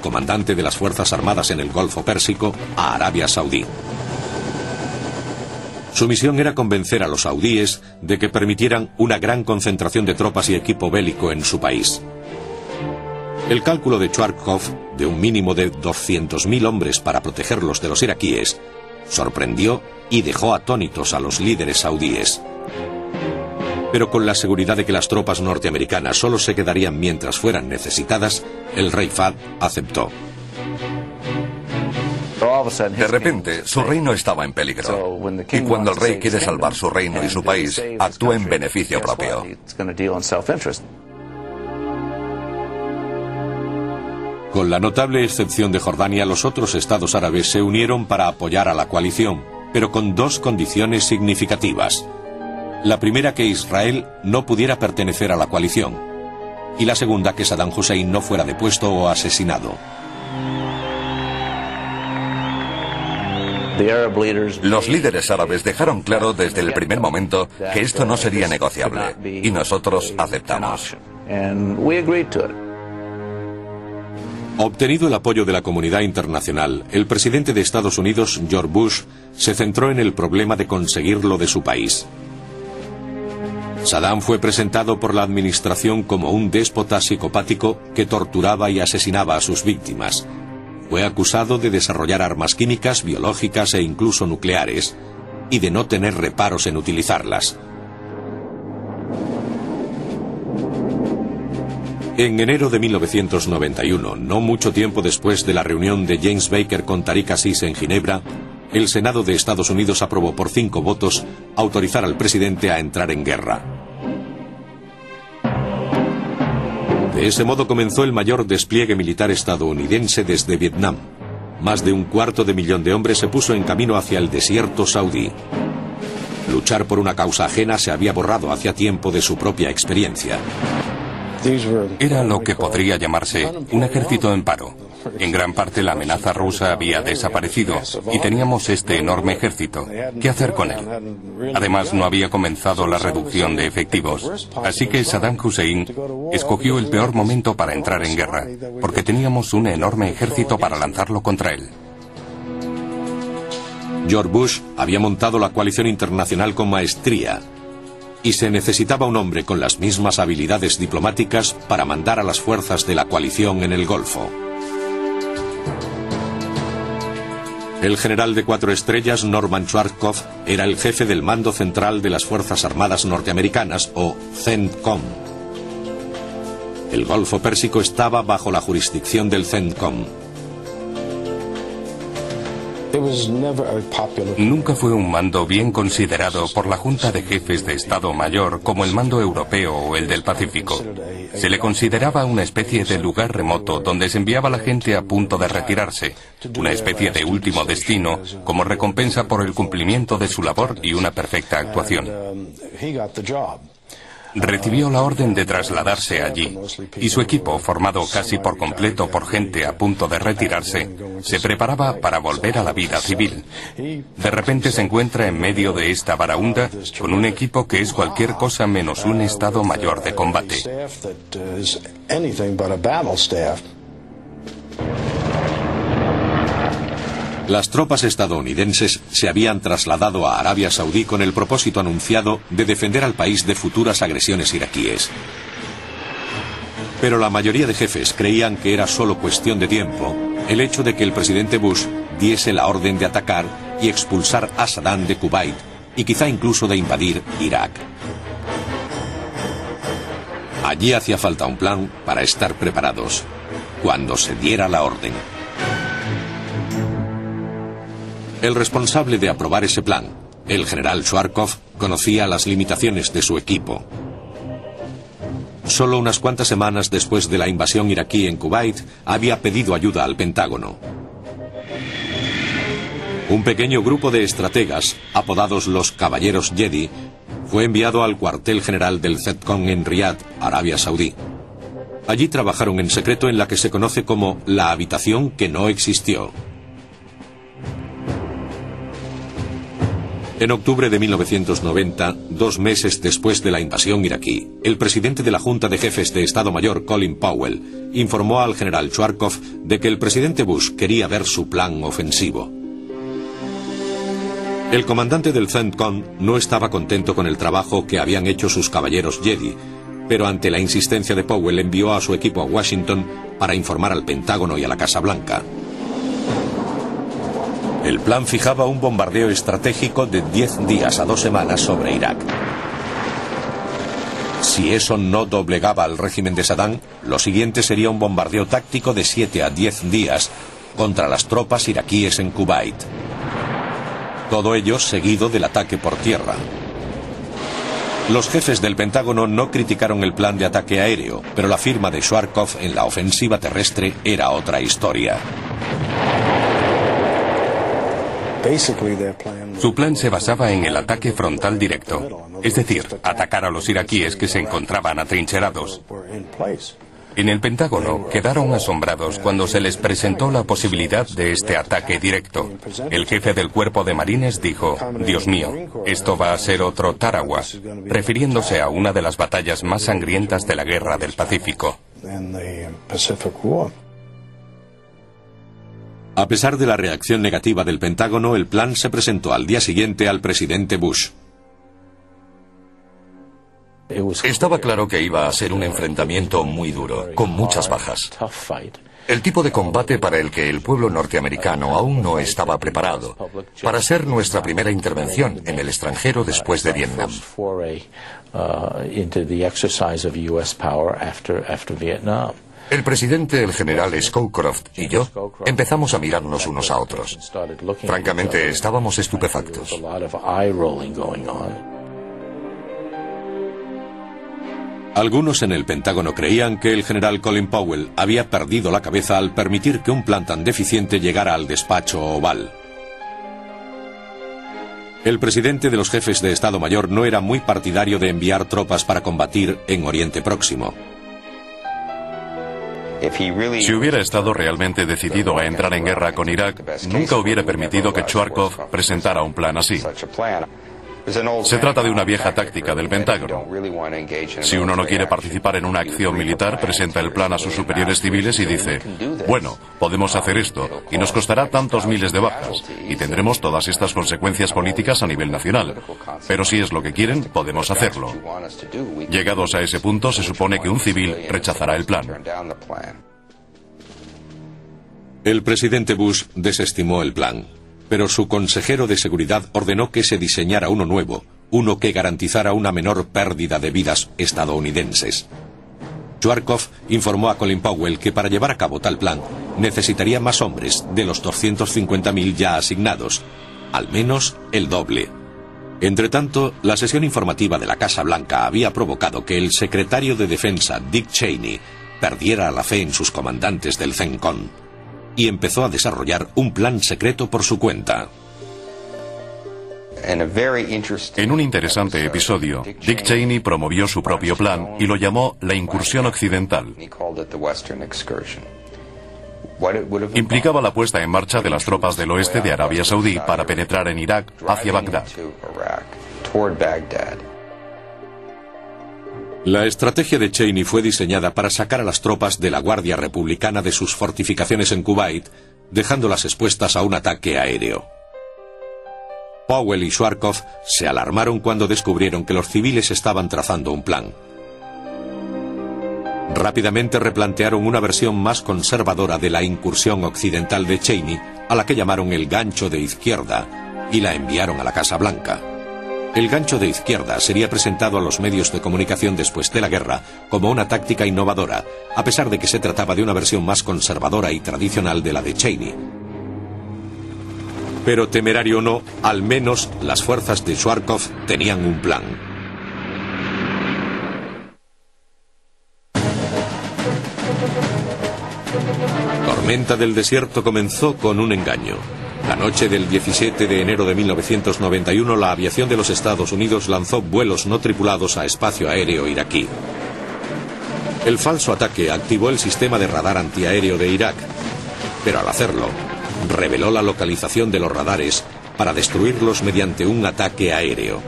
comandante de las Fuerzas Armadas en el Golfo Pérsico, a Arabia Saudí. Su misión era convencer a los saudíes de que permitieran una gran concentración de tropas y equipo bélico en su país. El cálculo de Chwarkov de un mínimo de 200.000 hombres para protegerlos de los iraquíes sorprendió y dejó atónitos a los líderes saudíes. Pero con la seguridad de que las tropas norteamericanas solo se quedarían mientras fueran necesitadas, el rey Fahd aceptó. De repente, su reino estaba en peligro. Y cuando el rey quiere salvar su reino y su país, actúa en beneficio propio. Con la notable excepción de Jordania, los otros estados árabes se unieron para apoyar a la coalición, pero con dos condiciones significativas. La primera, que Israel no pudiera pertenecer a la coalición, y la segunda, que Saddam Hussein no fuera depuesto o asesinado. Los líderes árabes dejaron claro desde el primer momento que esto no sería negociable, y nosotros aceptamos. Obtenido el apoyo de la comunidad internacional, el presidente de Estados Unidos, George Bush, se centró en el problema de conseguirlo de su país. Saddam fue presentado por la administración como un déspota psicopático que torturaba y asesinaba a sus víctimas. Fue acusado de desarrollar armas químicas, biológicas e incluso nucleares, y de no tener reparos en utilizarlas. En enero de 1991, no mucho tiempo después de la reunión de James Baker con Tariq Aziz en Ginebra, el Senado de Estados Unidos aprobó por 5 votos autorizar al presidente a entrar en guerra. De ese modo comenzó el mayor despliegue militar estadounidense desde Vietnam. Más de 250.000 de hombres se puso en camino hacia el desierto saudí. Luchar por una causa ajena se había borrado hacía tiempo de su propia experiencia. Era lo que podría llamarse un ejército en paro. En gran parte la amenaza rusa había desaparecido y teníamos este enorme ejército. ¿Qué hacer con él? Además, no había comenzado la reducción de efectivos. Así que Saddam Hussein escogió el peor momento para entrar en guerra, porque teníamos un enorme ejército para lanzarlo contra él. George Bush había montado la coalición internacional con maestría, y se necesitaba un hombre con las mismas habilidades diplomáticas para mandar a las fuerzas de la coalición en el Golfo. El general de 4 estrellas Norman Chwarkov era el jefe del mando central de las Fuerzas Armadas Norteamericanas, o CENTCOM. El Golfo Pérsico estaba bajo la jurisdicción del CENTCOM. Nunca fue un mando bien considerado por la Junta de Jefes de Estado Mayor como el mando europeo o el del Pacífico. Se le consideraba una especie de lugar remoto donde se enviaba la gente a punto de retirarse, una especie de último destino como recompensa por el cumplimiento de su labor y una perfecta actuación. Recibió la orden de trasladarse allí, y su equipo, formado casi por completo por gente a punto de retirarse, se preparaba para volver a la vida civil. De repente se encuentra en medio de esta baraúnda con un equipo que es cualquier cosa menos un Estado Mayor de combate. Las tropas estadounidenses se habían trasladado a Arabia Saudí con el propósito anunciado de defender al país de futuras agresiones iraquíes. Pero la mayoría de jefes creían que era solo cuestión de tiempo el hecho de que el presidente Bush diese la orden de atacar y expulsar a Saddam de Kuwait y quizá incluso de invadir Irak. Allí hacía falta un plan para estar preparados cuando se diera la orden. El responsable de aprobar ese plan, el general Chwarkov, conocía las limitaciones de su equipo. Solo unas cuantas semanas después de la invasión iraquí en Kuwait, había pedido ayuda al Pentágono. Un pequeño grupo de estrategas, apodados los Caballeros Jedi, fue enviado al cuartel general del CENTCOM en Riad, Arabia Saudí. Allí trabajaron en secreto en la que se conoce como la habitación que no existió. En octubre de 1990, 2 meses después de la invasión iraquí, el presidente de la Junta de Jefes de Estado Mayor, Colin Powell, informó al general Schwarzkopf de que el presidente Bush quería ver su plan ofensivo. El comandante del CENTCOM no estaba contento con el trabajo que habían hecho sus caballeros Jedi, pero ante la insistencia de Powell envió a su equipo a Washington para informar al Pentágono y a la Casa Blanca. El plan fijaba un bombardeo estratégico de 10 días a 2 semanas sobre Irak. Si eso no doblegaba al régimen de Saddam, lo siguiente sería un bombardeo táctico de 7 a 10 días contra las tropas iraquíes en Kuwait. Todo ello seguido del ataque por tierra. Los jefes del Pentágono no criticaron el plan de ataque aéreo, pero la firma de Schwarzkopf en la ofensiva terrestre era otra historia. Su plan se basaba en el ataque frontal directo, es decir, atacar a los iraquíes que se encontraban atrincherados. En el Pentágono quedaron asombrados cuando se les presentó la posibilidad de este ataque directo. El jefe del cuerpo de marines dijo: «Dios mío, esto va a ser otro Tarawa», refiriéndose a una de las batallas más sangrientas de la Guerra del Pacífico. A pesar de la reacción negativa del Pentágono, el plan se presentó al día siguiente al presidente Bush. Estaba claro que iba a ser un enfrentamiento muy duro, con muchas bajas. El tipo de combate para el que el pueblo norteamericano aún no estaba preparado, para ser nuestra primera intervención en el extranjero después de Vietnam. El presidente, el general Scowcroft y yo empezamos a mirarnos unos a otros. Francamente, estábamos estupefactos. Algunos en el Pentágono creían que el general Colin Powell había perdido la cabeza al permitir que un plan tan deficiente llegara al despacho oval. El presidente de los jefes de Estado Mayor no era muy partidario de enviar tropas para combatir en Oriente Próximo. Si hubiera estado realmente decidido a entrar en guerra con Irak, nunca hubiera permitido que Schwarzkopf presentara un plan así. Se trata de una vieja táctica del Pentágono. Si uno no quiere participar en una acción militar, presenta el plan a sus superiores civiles y dice: bueno, podemos hacer esto, y nos costará tantos miles de bajas, y tendremos todas estas consecuencias políticas a nivel nacional. Pero si es lo que quieren, podemos hacerlo. Llegados a ese punto, se supone que un civil rechazará el plan. El presidente Bush desestimó el plan, pero su consejero de seguridad ordenó que se diseñara uno nuevo, uno que garantizara una menor pérdida de vidas estadounidenses. Schwarzkopf informó a Colin Powell que para llevar a cabo tal plan necesitaría más hombres de los 250.000 ya asignados, al menos el doble. Entretanto, la sesión informativa de la Casa Blanca había provocado que el secretario de Defensa, Dick Cheney, perdiera la fe en sus comandantes del CENTCOM y empezó a desarrollar un plan secreto por su cuenta. En un interesante episodio, Dick Cheney promovió su propio plan y lo llamó la incursión occidental. Implicaba la puesta en marcha de las tropas del oeste de Arabia Saudí para penetrar en Irak hacia Bagdad. La estrategia de Cheney fue diseñada para sacar a las tropas de la Guardia Republicana de sus fortificaciones en Kuwait, dejándolas expuestas a un ataque aéreo. Powell y Schwarzkopf se alarmaron cuando descubrieron que los civiles estaban trazando un plan. Rápidamente replantearon una versión más conservadora de la incursión occidental de Cheney, a la que llamaron el gancho de izquierda, y la enviaron a la Casa Blanca. El gancho de izquierda sería presentado a los medios de comunicación después de la guerra como una táctica innovadora, a pesar de que se trataba de una versión más conservadora y tradicional de la de Cheney. Pero temerario o no, al menos las fuerzas de Schwarzkopf tenían un plan. Tormenta del Desierto comenzó con un engaño. La noche del 17 de enero de 1991, la aviación de los Estados Unidos lanzó vuelos no tripulados a espacio aéreo iraquí. El falso ataque activó el sistema de radar antiaéreo de Irak, pero al hacerlo, reveló la localización de los radares para destruirlos mediante un ataque aéreo.